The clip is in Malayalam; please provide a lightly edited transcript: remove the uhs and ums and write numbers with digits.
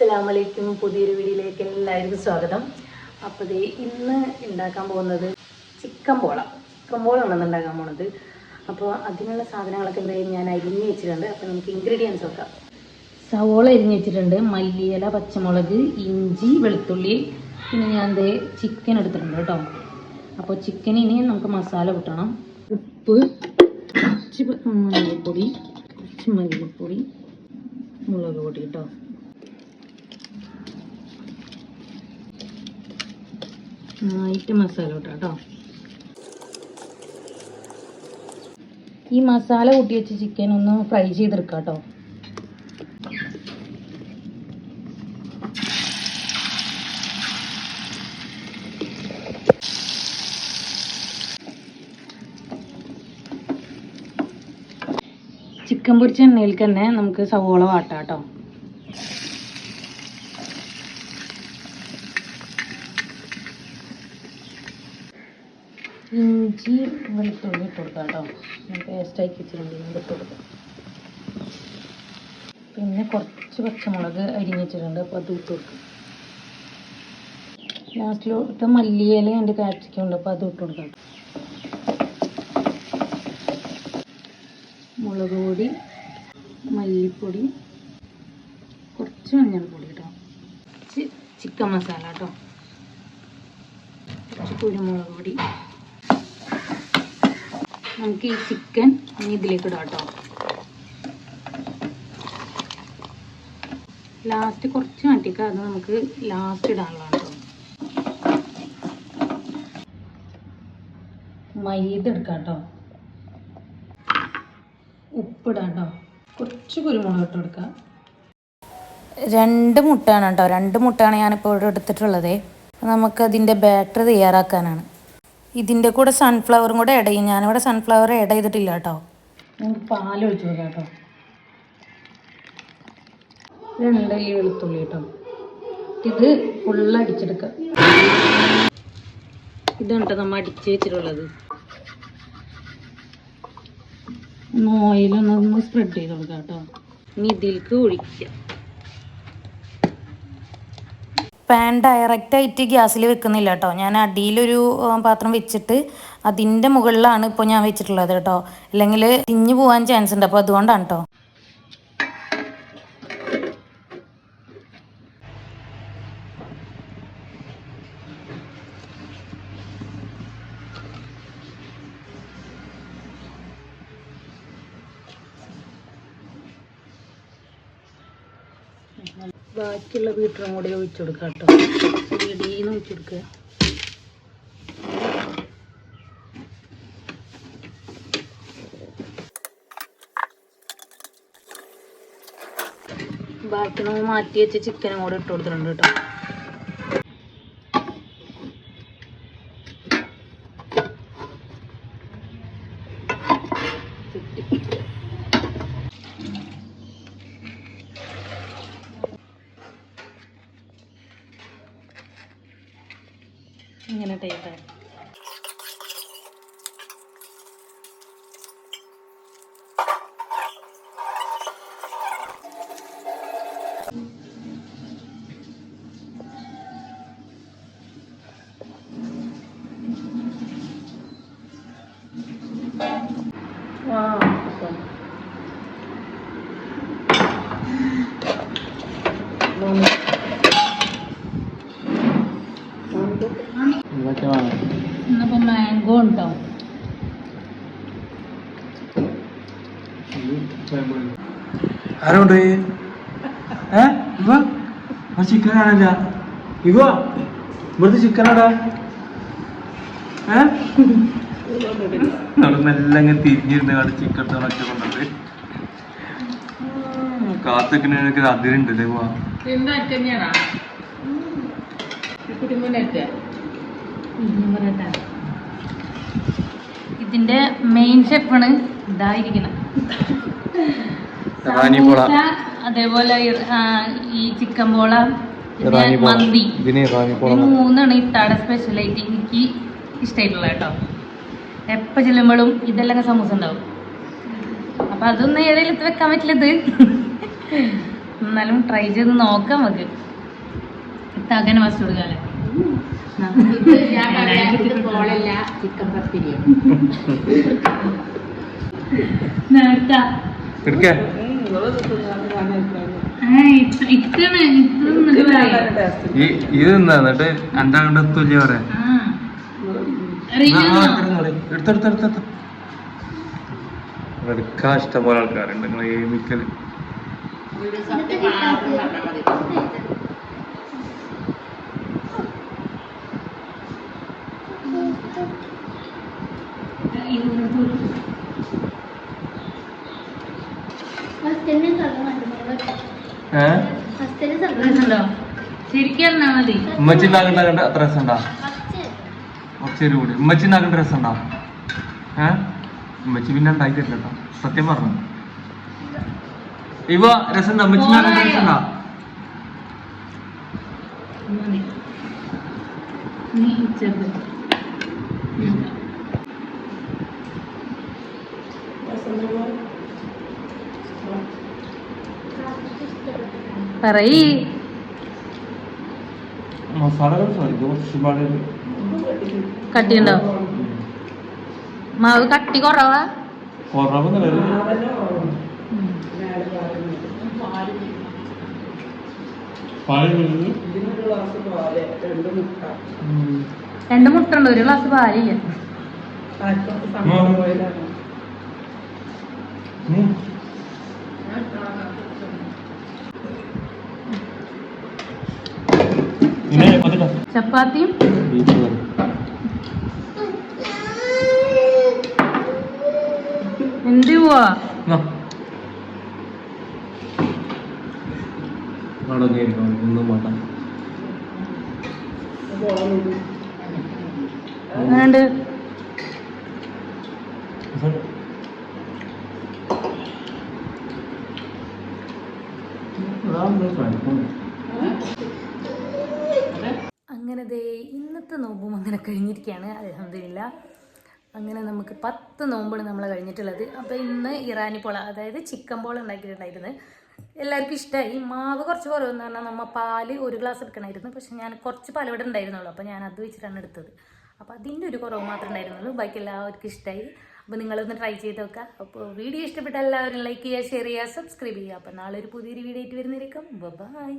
അസ്സലാമലൈക്കും. പുതിയൊരു വീഡിയോയിലേക്ക് എല്ലാവർക്കും സ്വാഗതം. അപ്പോൾ ഇന്ന് ഉണ്ടാക്കാൻ പോകുന്നത് ചിക്കൻ പോളാണ് ഉണ്ടാക്കാൻ പോകുന്നത്. അപ്പോൾ അതിനുള്ള സാധനങ്ങളൊക്കെ ഞാൻ അരിഞ്ഞ് വെച്ചിട്ടുണ്ട്. അപ്പോൾ നമുക്ക് ഇൻഗ്രീഡിയൻസ് നോക്കാം. സവോള അരിഞ്ഞ് വെച്ചിട്ടുണ്ട്, മല്ലിയില, പച്ചമുളക്, ഇഞ്ചി, വെളുത്തുള്ളി, പിന്നെ ഞാൻ ചിക്കൻ എടുത്തിട്ടുണ്ട് കേട്ടോ. അപ്പോൾ ചിക്കനിന് നമുക്ക് മസാല കൂട്ടണം. ഉപ്പ്, കുറച്ച് മഞ്ഞൾപ്പൊടി, മുളക് പൊടി കേട്ടോ. നന്നായിട്ട് മസാല കൂട്ടാം കേട്ടോ. ഈ മസാല കൂട്ടി വെച്ച് ചിക്കൻ ഒന്ന് ഫ്രൈ ചെയ്തെടുക്കാം കേട്ടോ. ചിക്കൻ പൊരിച്ച എണ്ണയിൽ തന്നെ നമുക്ക് സവോള വാട്ടാം കേട്ടോ. ഇഞ്ചി വെളുത്തുള്ളി ഇട്ട് കൊടുക്കാം കേട്ടോ. പേസ്റ്റാക്കി വെച്ചിട്ടുണ്ട്, ഇട്ട് കൊടുക്കാം. പിന്നെ കുറച്ച് പച്ചമുളക് അരിഞ്ഞ് വെച്ചിട്ടുണ്ട്, അപ്പോൾ അത് ഇട്ട് കൊടുക്കും. ലാസ്റ്റിലോട്ട് മല്ലിയില എൻ്റെ കാച്ചിക്കുണ്ട്, അപ്പോൾ അത് ഇട്ട് കൊടുക്കാം. മുളക് പൊടി, മല്ലിപ്പൊടി, കുറച്ച് മഞ്ഞൾപ്പൊടി കേട്ടോ, കുറച്ച് ചിക്കൻ മസാല കേട്ടോ, കുറച്ച് കുരുമുളക് പൊടി. നമുക്ക് ഈ ചിക്കൻ ഇതിലേക്ക് ഇടാം കേട്ടോ. ലാസ്റ്റ് കുറച്ച് മാറ്റിക്കുക, അത് നമുക്ക് ലാസ്റ്റ് ഇടാനുള്ളതാണ് കേട്ടോ. മൈദ എടുക്കാം കേട്ടോ. ഉപ്പിടാം കേട്ടോ. കുറച്ച് കുരുമുളക് ഇട്ട് കൊടുക്കാം. 2 മുട്ടയാണ് കേട്ടോ. 2 മുട്ടയാണ് ഞാനിപ്പോൾ ഇവിടെ എടുത്തിട്ടുള്ളത്. നമുക്കതിൻ്റെ ബാറ്റർ തയ്യാറാക്കാനാണ്. ഇതിൻ്റെ കൂടെ സൺഫ്ലവറും കൂടെ ആഡ് ചെയ്യും. ഞാനിവിടെ സൺഫ്ലവർ ആഡ് ചെയ്തിട്ടില്ല കേട്ടോ. നമുക്ക് പാൽ ഒഴിച്ച് കൊടുക്കാം കേട്ടോ. 2 അല്ലി വെളുത്തുള്ളി കേട്ടോ. ഇത് ഫുള്ള് അടിച്ചെടുക്കാം. ഇതാണ് കേട്ടോ നമ്മൾ അടിച്ച് വെച്ചിട്ടുള്ളത്. ഓയിലൊന്ന് സ്പ്രെഡ് ചെയ്ത് കൊടുക്കാം കേട്ടോ. ഇനി ഇതിലേക്ക് ഒഴിക്കുക. പാൻ ഡയറക്റ്റായിട്ട് ഗ്യാസിൽ വെക്കുന്നില്ല കേട്ടോ. ഞാൻ അടിയിലൊരു പാത്രം വെച്ചിട്ട് അതിൻ്റെ മുകളിലാണ് ഇപ്പോൾ ഞാൻ വെച്ചിട്ടുള്ളത് കേട്ടോ. അല്ലെങ്കിൽ തിഞ്ഞു പോകാൻ ചാൻസ് ഉണ്ട്, അപ്പോൾ അതുകൊണ്ടാണ് കേട്ടോ. ബാക്കിയുള്ള ബീറ്ററും കൂടി ഒഴിച്ചു കൊടുക്കാം കേട്ടോ. ഇടീന്ന് ഒഴിച്ചു കൊടുക്കുക. ബാക്കി നമ്മൾ മാറ്റി വെച്ച് ചിക്കനും കൂടെ ഇട്ട് കൊടുത്തിട്ടുണ്ട് കേട്ടോ. ഇങ്ങനെ ടൈപ്പാണ്. ഇന്നിപ്പോൾ മാംഗോ ഉണ്ടാവും. ആരുണ്ട് ചിക്കൻ ആണല്ല ഇവോ ഇവിടുത്തെ ചിക്കനാടാ. മെല്ലെ തിരിഞ്ഞിരുന്ന് കണ്ട് ചിക്കൻ മറ്റു കൊണ്ടത് കാത്തൊക്കെ അതിരുണ്ടല്ലേ. ഇതിന്റെ മെയിൻ ഷെഫാണ് ഇതായിരിക്കണം. അതേപോലെ ഈ ചിക്കൻ പോള, മന്തി, 3 ഇത്താടെ സ്പെഷ്യലായിട്ട് എനിക്ക് ഇഷ്ടമായിട്ടുള്ള കേട്ടോ. എപ്പോൾ ചെല്ലുമ്പോഴും ഇതെല്ലാം സമൂസ ഉണ്ടാവും. അപ്പം അതൊന്നും ഏതെങ്കിലും വെക്കാൻ പറ്റില്ലത്. എന്നാലും ട്രൈ ചെയ്ത് നോക്കാം നമുക്ക്. തകന ഫസ്റ്റ് കൊടുക്കാല്ലേ? ചിക്കൻ പത്തിരിയോ ഇത് എന്താ എന്നിട്ട് എന്റെ അങ്ങോട്ട് എത്തൂല്ലേ പറയാ എടുക്കാൻ ഇഷ്ടംപോലെ ആൾക്കാരുണ്ട് നിങ്ങൾ ഏമിക്കല്. ശരിക്കും മതി. ഉമ്മച്ചി ഉണ്ടാകേണ്ട അത്ര രസം ഉണ്ടാ? കുറച്ചേരും കൂടി ഉമ്മച്ചി ഉണ്ടാകേണ്ട രസം ഉണ്ടാ? ഉമ്മച്ചി പിന്നെ ഉണ്ടാക്കി തരില്ല കേട്ടോ, സത്യം പറഞ്ഞു. ഇവ രസം ഉണ്ടാ? ഉമ്മച്ചി ഉണ്ടാകേണ്ട രസം ഉണ്ടാ? പറയ്. മസാലകൾ കട്ടിയുണ്ടോ? മാവ് കട്ടി കുറവാ? രണ്ട് മുട്ട ഉണ്ട്, ഒരു ഗ്ലാസ് പാലില്ല. ചപ്പാത്തിയും എന്ത് പോവാ? അങ്ങനെയുണ്ട്. അങ്ങനെ ദേ ഇന്നത്തെ നോമ്പും അങ്ങനെ കഴിഞ്ഞിരിക്കുകയാണ്. അൽഹംദുലില്ലാ. അങ്ങനെ നമുക്ക് 10 നോമ്പാണ് നമ്മൾ കഴിഞ്ഞിട്ടുള്ളത്. അപ്പോൾ ഇന്ന് ഇറാനി പോള, അതായത് ചിക്കൻ പോള ഉണ്ടാക്കിയിട്ടുണ്ടായിരുന്നു. എല്ലാവർക്കും ഇഷ്ടമായി. മാവ് കുറച്ച് കുറവെന്ന് പറഞ്ഞാൽ നമ്മൾ പാല് 1 ഗ്ലാസ് എടുക്കണമായിരുന്നു. പക്ഷെ ഞാൻ കുറച്ച് പാൽ ഇവിടെ ഉണ്ടായിരുന്നുള്ളൂ, അപ്പോൾ ഞാൻ അത് വെച്ചിട്ടാണ് എടുത്തത്. അപ്പോൾ അതിൻ്റെ ഒരു കുറവ് മാത്രമേ ഉണ്ടായിരുന്നുള്ളൂ. ബാക്കി എല്ലാവർക്കും ഇഷ്ടമായി. അപ്പോൾ നിങ്ങളൊന്ന് ട്രൈ ചെയ്ത് നോക്കുക. അപ്പോൾ വീഡിയോ ഇഷ്ടപ്പെട്ട എല്ലാവരും ലൈക്ക് ചെയ്യുക, ഷെയർ ചെയ്യുക, സബ്സ്ക്രൈബ് ചെയ്യുക. അപ്പോൾ നാളെ ഒരു പുതിയൊരു വീഡിയോ ആയിട്ട് വരുന്നതായിരിക്കും. ബൈ.